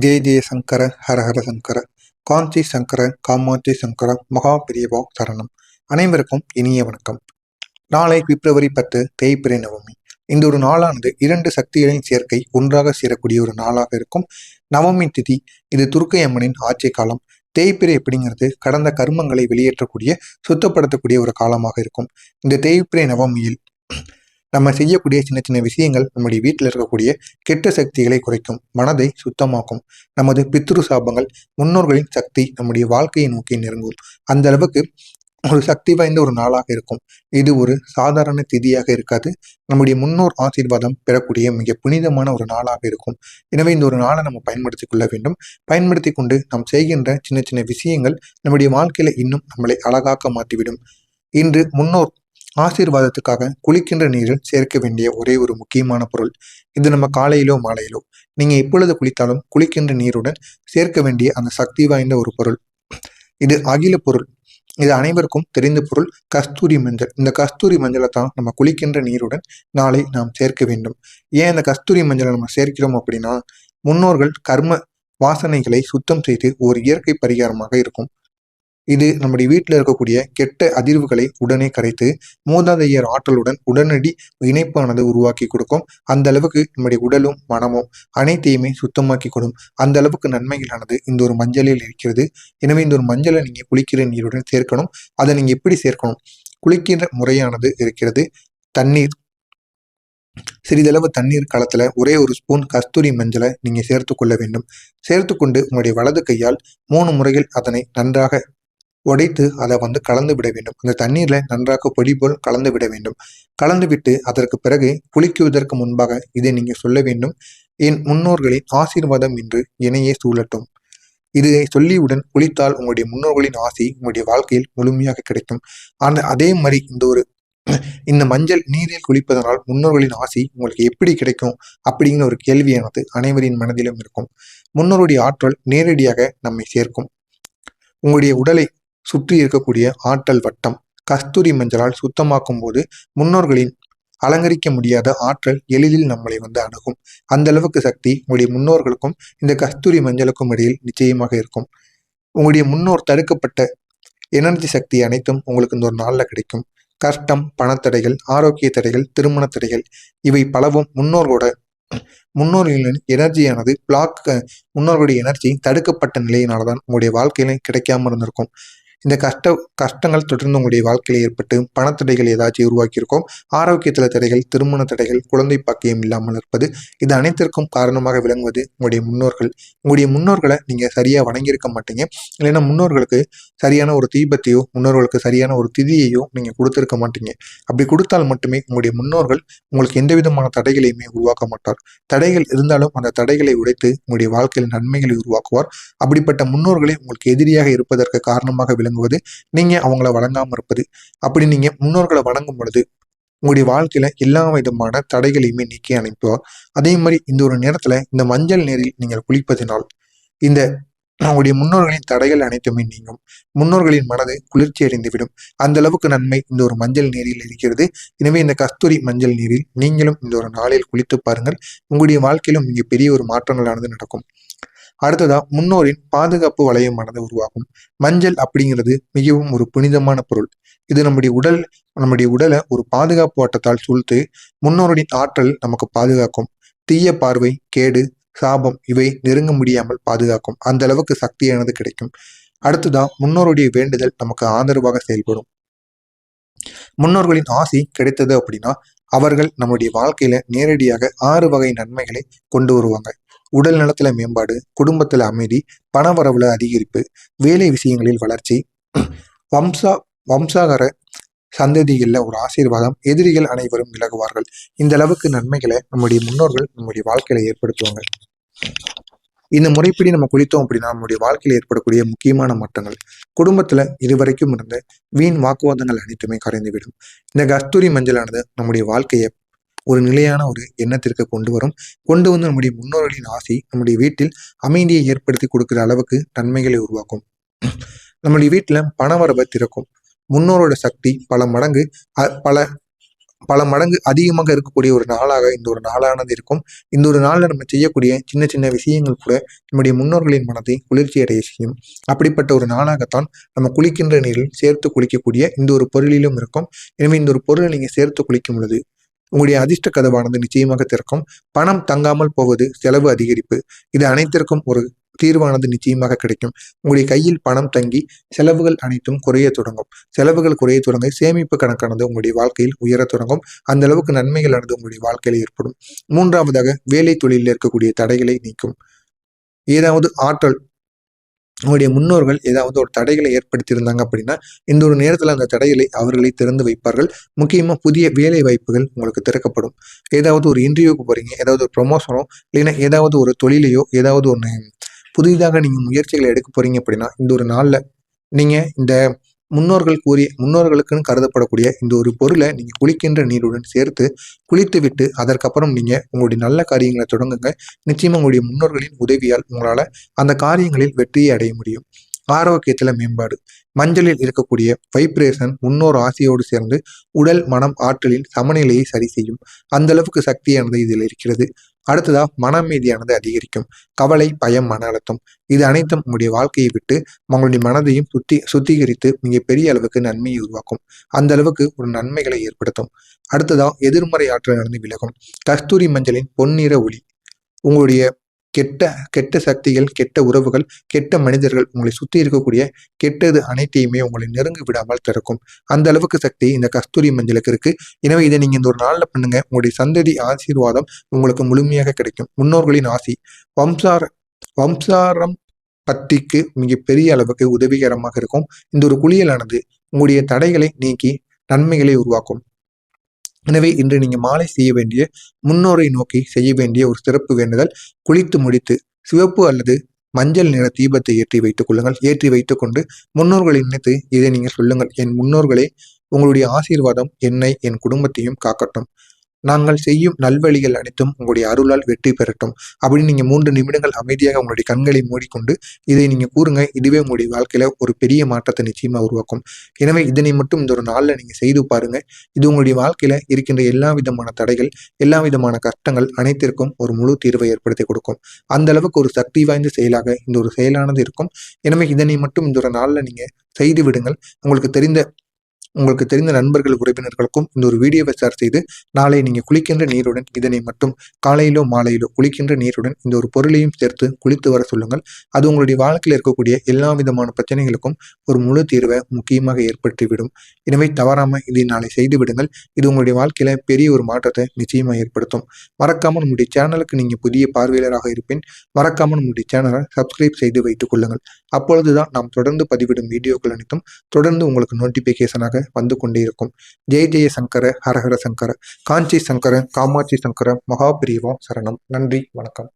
ஜெய ஜெய சங்கர ஹர ஹர சங்கர காஞ்சி சங்கர காமாட்சி சங்கர மகா பெரியவா சரணம். அனைவருக்கும் இனிய வணக்கம். நாளை பிப்ரவரி 10 தேய்பிறை நவமி. இந்த ஒரு நாளானது 2 சக்திகளின் சேர்க்கை ஒன்றாக சேரக்கூடிய ஒரு நாளாக இருக்கும். நவமி திதி, இது துர்க்கை அம்மனின் ஆட்சி காலம். தேய்பிறை அப்படிங்கிறது கடந்த கர்மங்களை வெளியேற்றக்கூடிய, சுத்தப்படுத்தக்கூடிய ஒரு காலமாக இருக்கும். இந்த தேய்பிறை நவமியில் நம்ம செய்யக்கூடிய சின்ன சின்ன விஷயங்கள் நம்முடைய வீட்டில் இருக்கக்கூடிய கெட்ட சக்திகளை குறைக்கும், மனதை சுத்தமாக்கும். நமது பித்ரு சாபங்கள், முன்னோர்களின் சக்தி நம்முடைய வாழ்க்கையை நோக்கி நெருங்கும். அந்த அளவுக்கு ஒரு சக்தி வாய்ந்த ஒரு நாளாக இருக்கும். இது ஒரு சாதாரண திதியாக இருக்காது. நம்முடைய முன்னோர் ஆசீர்வாதம் பெறக்கூடிய மிக புனிதமான ஒரு நாளாக இருக்கும். எனவே இந்த ஒரு நாளை நம்ம பயன்படுத்தி கொள்ள வேண்டும். பயன்படுத்தி கொண்டு நாம் செய்கின்ற சின்ன சின்ன விஷயங்கள் நம்முடைய வாழ்க்கையில இன்னும் நம்மளை அழகாக்க மாற்றிவிடும். இன்று முன்னோர் ஆசீர்வாதத்துக்காக குளிக்கின்ற நீரில் சேர்க்க வேண்டிய ஒரே ஒரு முக்கியமான பொருள். இது நம்ம காலையிலோ மாலையிலோ நீங்க எப்பொழுது குளித்தாலும் குளிக்கின்ற நீருடன் சேர்க்க வேண்டிய அந்த சக்தி வாய்ந்த ஒரு பொருள். இது அகில பொருள். இது அனைவருக்கும் தெரிந்த பொருள், கஸ்தூரி மஞ்சள். இந்த கஸ்தூரி மஞ்சளை தான் நம்ம குளிக்கின்ற நீருடன் நாளை நாம் சேர்க்க வேண்டும். ஏன் இந்த கஸ்தூரி மஞ்சளை நம்ம சேர்க்கிறோம் அப்படின்னா, முன்னோர்கள் கர்ம வாசனைகளை சுத்தம் செய்து ஒரு இயற்கை பரிகாரமாக இருக்கும். இது நம்முடைய வீட்டில் இருக்கக்கூடிய கெட்ட அதிர்வுகளை உடனே கரைத்து மூதாதையர் ஆற்றலுடன் உடனடி இணைப்பானது உருவாக்கி கொடுக்கும். அந்த அளவுக்கு நம்முடைய உடலும் மனமும் அனைத்தையுமே சுத்தமாக்கி கொடுக்கும். அந்த அளவுக்கு நன்மைகளானது இந்த ஒரு மஞ்சளில் இருக்கிறது. எனவே இந்த ஒரு மஞ்சளை நீங்க குளிக்கிற நீருடன் சேர்க்கணும். அதை நீங்க எப்படி சேர்க்கணும்? குளிக்கின்ற முறையானது இருக்கிறது. தண்ணீர், சிறிதளவு தண்ணீர் களத்துல ஒரே ஒரு ஸ்பூன் கஸ்தூரி மஞ்சளை நீங்க சேர்த்து கொள்ள வேண்டும். சேர்த்து கொண்டு உங்களுடைய வலது கையால் 3 முறைகள் அதனை நன்றாக உடைத்து அதை கலந்து விட வேண்டும். அந்த தண்ணீர்ல நன்றாக பொடி போல் கலந்து விட வேண்டும். கலந்து விட்டு அதற்கு பிறகு குளிக்குவதற்கு முன்பாக இதை நீங்க சொல்ல வேண்டும். என் முன்னோர்களின் ஆசீர்வாதம் என்று என்னையே சூழட்டும். இதை சொல்லியுடன் குளித்தால் உங்களுடைய முன்னோர்களின் ஆசி உங்களுடைய வாழ்க்கையில் முழுமையாக கிடைக்கும். அதே மாதிரி இந்த மஞ்சள் நீரில் குளிப்பதனால் முன்னோர்களின் ஆசி உங்களுக்கு எப்படி கிடைக்கும் அப்படிங்கிற ஒரு கேள்வியானது அனைவரின் மனதிலும் இருக்கும். முன்னோருடைய ஆற்றல் நேரடியாக நம்மை சேர்க்கும். உங்களுடைய உடலை சுற்றி இருக்கக்கூடிய ஆற்றல் வட்டம் கஸ்தூரி மஞ்சளால் சுத்தமாக்கும் போது முன்னோர்களின் அலங்கரிக்க முடியாத ஆற்றல் எளிதில் நம்மளை அணுகும். அந்த அளவுக்கு சக்தி உங்களுடைய முன்னோர்களுக்கும் இந்த கஸ்தூரி மஞ்சளுக்கும் இடையில் நிச்சயமாக இருக்கும். உங்களுடைய முன்னோர் தடுக்கப்பட்ட எனர்ஜி சக்தி அனைத்தும் உங்களுக்கு இந்த ஒரு நாளில் கிடைக்கும். கஷ்டம், பணத்தடைகள், ஆரோக்கிய தடைகள், திருமண தடைகள், இவை பலவும் முன்னோர்களின் எனர்ஜியானது முன்னோர்களுடைய எனர்ஜி தடுக்கப்பட்ட நிலையினால்தான் உங்களுடைய வாழ்க்கையில கிடைக்காம இருந்திருக்கும். இந்த கஷ்டங்கள் தொடர்ந்து உங்களுடைய வாழ்க்கையில் ஏற்பட்டு பணத்தடைகள் ஏதாச்சும் உருவாக்கியிருக்கோம். ஆரோக்கியத்தில் தடைகள், திருமண தடைகள், குழந்தை பாக்கியம் இல்லாமல் இருப்பது, இது அனைத்திற்கும் காரணமாக விளங்குவது உங்களுடைய முன்னோர்கள். உங்களுடைய முன்னோர்களை நீங்க சரியா வணங்கியிருக்க மாட்டீங்க. இல்லைன்னா முன்னோர்களுக்கு சரியான ஒரு தீபத்தையோ முன்னோர்களுக்கு சரியான ஒரு திதியையோ நீங்க கொடுத்திருக்க மாட்டீங்க. அப்படி கொடுத்தால் மட்டுமே உங்களுடைய முன்னோர்கள் உங்களுக்கு எந்த விதமான தடைகளையுமே உருவாக்க மாட்டார். தடைகள் இருந்தாலும் அந்த தடைகளை உடைத்து உங்களுடைய வாழ்க்கையில் நன்மைகளை உருவாக்குவார். அப்படிப்பட்ட முன்னோர்களே உங்களுக்கு எதிரியாக இருப்பதற்கு காரணமாக விளங்குவது நீங்க அவங்கள வணங்காம இருப்பது. அப்படி நீங்க முன்னோர்களை வணங்கும் பொழுது உங்களுடைய வாழ்க்கையில எல்லா விதமான தடைகளையுமே நீக்கி அனுப்புவார். அதே மாதிரி இந்த ஒரு நேரத்துல இந்த மஞ்சள் நீரில் நீங்கள் குளிப்பதினால் இந்த உங்களுடைய முன்னோர்களின் தடைகள் அனைத்துமே நீங்கும். முன்னோர்களின் மனது குளிர்ச்சி அடைந்துவிடும். அந்த அளவுக்கு நன்மை இந்த ஒரு மஞ்சள் நீரில் இருக்கிறது. எனவே இந்த கஸ்தூரி மஞ்சள் நீரில் நீங்களும் இந்த ஒரு நாளில் குளித்து பாருங்கள். உங்களுடைய வாழ்க்கையிலும் மிகப்பெரிய ஒரு மாற்றங்களானது நடக்கும். அடுத்ததா முன்னோரின் பாதுகாப்பு வளையமானது உருவாகும். மஞ்சள் அப்படிங்கிறது மிகவும் ஒரு புனிதமான பொருள். இது நம்முடைய உடலை ஒரு பாதுகாப்பு வட்டத்தால் சூழ்த்து முன்னோரின் ஆற்றல் நமக்கு பாதுகாக்கும். தீய பார்வை, கேடு, சாபம் இவை நெருங்க முடியாமல் பாதுகாக்கும். அந்த அளவுக்கு சக்தியானது கிடைக்கும். அடுத்ததா முன்னோருடைய வேண்டுதல் நமக்கு ஆதரவாக செயல்படும். முன்னோர்களின் ஆசி கிடைத்தது அப்படின்னா அவர்கள் நம்முடைய வாழ்க்கையில நேரடியாக 6 வகை நன்மைகளை கொண்டு வருவாங்க. உடல் நலத்துல மேம்பாடு, குடும்பத்துல அமைதி, பணவரவுல அதிகரிப்பு, வேலை விஷயங்களில் வளர்ச்சி, வம்சாகர சந்ததிகள்ல ஒரு ஆசீர்வாதம், எதிரிகள் அனைவரும் விலகுவார்கள். இந்த அளவுக்கு நன்மைகளை நம்முடைய முன்னோர்கள் நம்முடைய வாழ்க்கையில ஏற்படுத்துவாங்க. இந்த முறைப்படி நம்ம குளித்தோம் அப்படின்னா நம்முடைய வாழ்க்கையில் ஏற்படக்கூடிய முக்கியமான மாற்றங்கள், குடும்பத்துல இதுவரைக்கும் இருந்த வீண் வாக்குவாதங்கள் அனைத்துமே கரைந்துவிடும். இந்த கஸ்தூரி மஞ்சளானது நம்முடைய வாழ்க்கையை ஒரு நிலையான ஒரு எண்ணத்திற்கு கொண்டு வந்து நம்முடைய முன்னோர்களின் ஆசை நம்முடைய வீட்டில் அமைதியை ஏற்படுத்தி கொடுக்கிற அளவுக்கு நன்மைகளை உருவாக்கும். நம்முடைய வீட்டுல பணவரவை திறக்கும். முன்னோரோட சக்தி பல மடங்கு பல பல மடங்கு அதிகமாக இருக்கக்கூடிய ஒரு நாளாக இந்த ஒரு நாளானது இருக்கும். இந்த ஒரு நாளில் நம்ம செய்யக்கூடிய சின்ன சின்ன விஷயங்கள் கூட நம்முடைய முன்னோர்களின் மனதை குளிர்ச்சி அடைய செய்யும். அப்படிப்பட்ட ஒரு நாளாகத்தான் நம்ம குளிக்கின்ற நீரில் சேர்த்து குளிக்கக்கூடிய இந்த ஒரு பொருளிலும் இருக்கும். எனவே இந்த ஒரு பொருளை நீங்க சேர்த்து குளிக்கும் பொழுது உங்களுடைய அதிர்ஷ்ட கதவானது நிச்சயமாக திறக்கும். பணம் தங்காமல் போவது, செலவு அதிகரிப்பு, இது அனைத்திற்கும் ஒரு தீர்வானது நிச்சயமாக கிடைக்கும். உங்களுடைய கையில் பணம் தங்கி செலவுகள் அனைத்தும் குறைய தொடங்கும். செலவுகள் குறைய தொடங்க சேமிப்பு கணக்கானது உங்களுடைய வாழ்க்கையில் உயர தொடங்கும். அந்த அளவுக்கு நன்மைகளானது உங்களுடைய வாழ்க்கையில் ஏற்படும். மூன்றாவதாக வேலை தொழிலில் இருக்கக்கூடிய தடைகளை நீக்கும். ஏதாவது ஆற்றல் உங்களுடைய முன்னோர்கள் ஏதாவது ஒரு தடைகளை ஏற்படுத்தியிருந்தாங்க அப்படின்னா இந்த ஒரு நேரத்தில் அந்த தடைகளை அவர்களை திறந்து வைப்பார்கள். முக்கியமாக புதிய வேலை வாய்ப்புகள் உங்களுக்கு திறக்கப்படும். ஏதாவது ஒரு இன்டர்வியூக்கு போறீங்க, ஏதாவது ஒரு ப்ரொமோஷனோ இல்லைன்னா ஏதாவது ஒரு தொழிலையோ ஏதாவது ஒன்று புதிதாக நீங்கள் முயற்சிகளை எடுக்க போறீங்க அப்படின்னா இந்த ஒரு நாளில் நீங்கள் இந்த முன்னோர்களுக்குன்னு கருதப்படக்கூடிய இந்த ஒரு பொருளை நீங்கள் குளிக்கின்ற நீருடன் சேர்த்து குளித்து விட்டு அதற்கப்புறம் நீங்கள் உங்களுடைய நல்ல காரியங்களை தொடங்குங்க. நிச்சயமாக உங்களுடைய முன்னோர்களின் உதவியால் உங்களால் அந்த காரியங்களில் வெற்றியை அடைய முடியும். ஆரோக்கியத்துல மேம்பாடு. மஞ்சளில் இருக்கக்கூடிய வைப்ரேஷன் முன்னோர் ஆசையோடு சேர்ந்து உடல் மனம் ஆற்றலில் சமநிலையை சரி செய்யும். அந்த அளவுக்கு சக்தியானது இதில் இருக்கிறது. அடுத்ததா மன அமைதியானது அதிகரிக்கும். கவலை, பயம், மன அழுத்தம் இது அனைத்தும் உங்களுடைய வாழ்க்கையை விட்டு உங்களுடைய மனதையும் சுத்திகரித்து மிகப்பெரிய அளவுக்கு நன்மையை உருவாக்கும். அந்த அளவுக்கு ஒரு நன்மைகளை ஏற்படுத்தும். அடுத்ததா எதிர்மறை ஆற்றல் நடந்து விலகும். கஸ்தூரி மஞ்சளின் பொன்னிற ஒளி உங்களுடைய கெட்ட கெட்ட சக்திகள், கெட்ட உறவுகள், கெட்ட மனிதர்கள் உங்களை சுற்றி இருக்கக்கூடிய கெட்டது அனைத்தையுமே உங்களை நெருங்கி விடாமல் திறக்கும். அந்த அளவுக்கு சக்தி இந்த கஸ்தூரி மஞ்சளுக்கு இருக்கு. எனவே இதை நீங்க இந்த ஒரு நாளில் பண்ணுங்க. உங்களுடைய சந்ததி ஆசீர்வாதம் உங்களுக்கு முழுமையாக கிடைக்கும். முன்னோர்களின் ஆசி வம்சார வம்சாரம் பத்திக்கு மிக பெரிய அளவுக்கு உதவிகரமாக இருக்கும். இந்த ஒரு குளியலானது உங்களுடைய தடைகளை நீக்கி நன்மைகளை உருவாக்கும். எனவே இன்று நீங்க மாலை செய்ய வேண்டிய முன்னோரை நோக்கி செய்ய வேண்டிய ஒரு சிறப்பு வேண்டுதல், குளித்து முடித்து சிவப்பு அல்லது மஞ்சள் நிற தீபத்தை ஏற்றி வைத்துக் கொள்ளுங்கள். ஏற்றி வைத்துக் கொண்டு முன்னோர்களை நினைத்து இதை நீங்க சொல்லுங்கள். என் முன்னோர்களே, உங்களுடைய ஆசீர்வாதம் என்னை என் குடும்பத்தையும் காக்கட்டும். நாங்கள் செய்யும் நல்வழிகள் அனைத்தும் உங்களுடைய அருளால் வெற்றி பெறட்டும் அப்படின்னு நீங்க 3 நிமிடங்கள் அமைதியாக உங்களுடைய கண்களை மூடிக்கொண்டு இதை நீங்க கூறுங்க. இதுவே உங்களுடைய வாழ்க்கையில ஒரு பெரிய மாற்றத்தை நிச்சயமா உருவாக்கும். எனவே இதனை மட்டும் இந்த ஒரு நாள்ல நீங்க செய்து பாருங்க. இது உங்களுடைய வாழ்க்கையில இருக்கின்ற எல்லா விதமான தடைகள், எல்லா விதமான கஷ்டங்கள் அனைத்திற்கும் ஒரு முழு தீர்வை ஏற்படுத்தி கொடுக்கும். அந்த அளவுக்கு ஒரு சக்தி வாய்ந்த செயலாக இந்த ஒரு செயலானது இருக்கும். எனவே இதனை மட்டும் இந்த ஒரு நாள்ல நீங்க செய்து விடுங்கள். உங்களுக்கு தெரிந்த நண்பர்கள், உறவினர்களுக்கும் இந்த ஒரு வீடியோவை ஷேர் செய்து நாளை நீங்க குளிக்கின்ற நீருடன் இதனை மட்டும் காலையிலோ மாலையிலோ குளிக்கின்ற நீருடன் இந்த ஒரு பொருளையும் சேர்த்து குளித்து வர சொல்லுங்கள். அது உங்களுடைய வாழ்க்கையில் இருக்கக்கூடிய எல்லா விதமான பிரச்சனைகளுக்கும் ஒரு முழு தீர்வை முக்கியமாக ஏற்படுத்திவிடும். எனவே தவறாம இதை நாளை செய்து விடுங்கள். இது உங்களுடைய வாழ்க்கையில பெரிய ஒரு மாற்றத்தை நிச்சயமாக ஏற்படுத்தும். மறக்காமல் நம்முடைய சேனலுக்கு நீங்க புதிய பார்வையாளராக இருப்பேன். மறக்காமல் நம்முடைய சேனலை சப்ஸ்கிரைப் செய்து வைத்துக் கொள்ளுங்கள். அப்பொழுதுதான் நாம் தொடர்ந்து பதிவிடும் வீடியோக்கள் அனைத்தும் தொடர்ந்து உங்களுக்கு நோட்டிபிகேஷனாக வந்து கொண்டே இருக்கும். ஜெய ஜெய சங்கர, ஹரஹர சங்கர, காஞ்சி சங்கர, காமாட்சி சங்கர, மகாபிரிவா சரணம். நன்றி, வணக்கம்.